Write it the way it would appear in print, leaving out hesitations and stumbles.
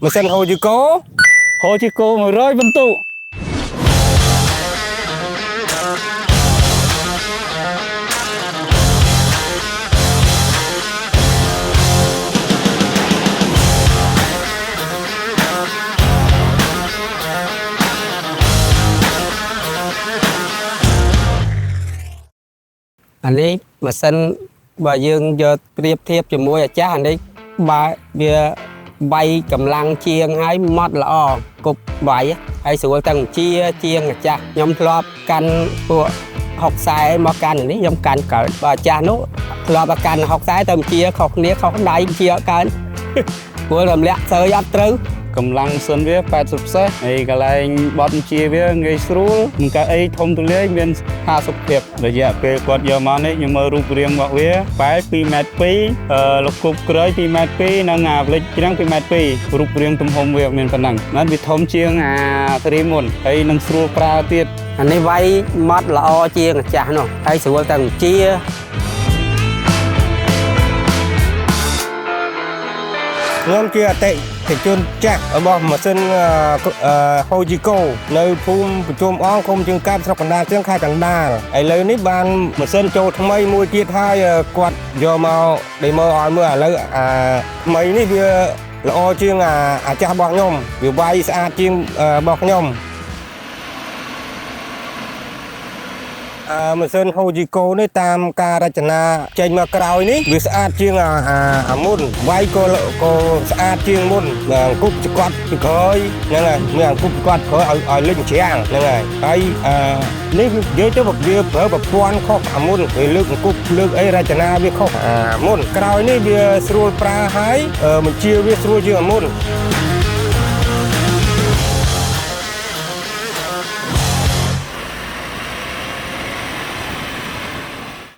ម៉ាស៊ីនហូជីកូ100បន្ទុកអានេះម៉ាស៊ីនបើយើងយកប្រៀបធៀបជាមួយអាចារ្យអានេះបើវាបៃកម្លាំងជាងហើយម៉ត់ល្អគប់បៃហើយស្រួលទាំងជាងអាចារ្យខ្ញុំធ្លាប់កាន់ពួក60មកកាន់នេះខ្ញុំកាន់កើតបើអាចារ្យនោះធ្លាប់តែកាន់60ទៅជាខុសគ្នាខុសដៃជាកើតព្រោះរំលាក់សើយអត់ត្រូវកម្លាំងសិនវា80សេសហើយកន្លែងបត់ជាវាងាយស្រួលមិនក៏អីធំទូលាយមាន50ភាពរយៈពេលគាត់យកមកនេះខ្ញុំមើលរូបរាងរបស់វាបែប 2.2 ម៉ែត្រលោកគប់ក្រោយ 2.2 ម៉ែត្រនិងអាផ្លេចច្រាំង 2.2 ម៉ែត្ររូបរាងទំហំវាមានប៉ុណ្ណឹងណាវាធំជាងអាស៊េរីមុនហើយនឹងស្រួលប្រើទៀតអានេះវាយម៉ត់ល្អជាងអាចារ្យនោះហើយស្រួលទាំងជាខ្ញុំជាអតិថិជនចាស់របស់ម៉ាស៊ីនហូជីកូនៅភូមិប្រជុំអង្គឃុំជើងកាប់ស្រុកកណ្ដាលជើងខេត្តកណ្ដាលឥឡូវនេះបានម៉ាស៊ីនចូលថ្មីមួយទៀតហើយគាត់យកមកដេម៉ូឲ្យមើលឥឡូវថ្មីនេះវាល្អជាងអាចាស់របស់ខ្ញុំវាវាយស្អាតជាងរបស់ខ្ញុំម៉ាស៊ីនហូជីកូនេះតាមការរចនាចេញមកក្រោយនេះវាស្អាតជាងអាមុនវាយក៏ស្អាតជាងមុនអង្គុបចគាត់ពីក្រោយហ្នឹងហើយមានអង្គុបចគាត់ក្រោយឲ្យលេចច្រាំងហ្នឹងហើយនេះយើងទៅវាប្រើប្រព័ន្ធខុសអាមុនវាលើកអង្គុបលើកអីរចនាវាខុសអាមុនក្រោយនេះវាស្រួលប្រើហើយបញ្ជាវាស្រួលជាងអាមុន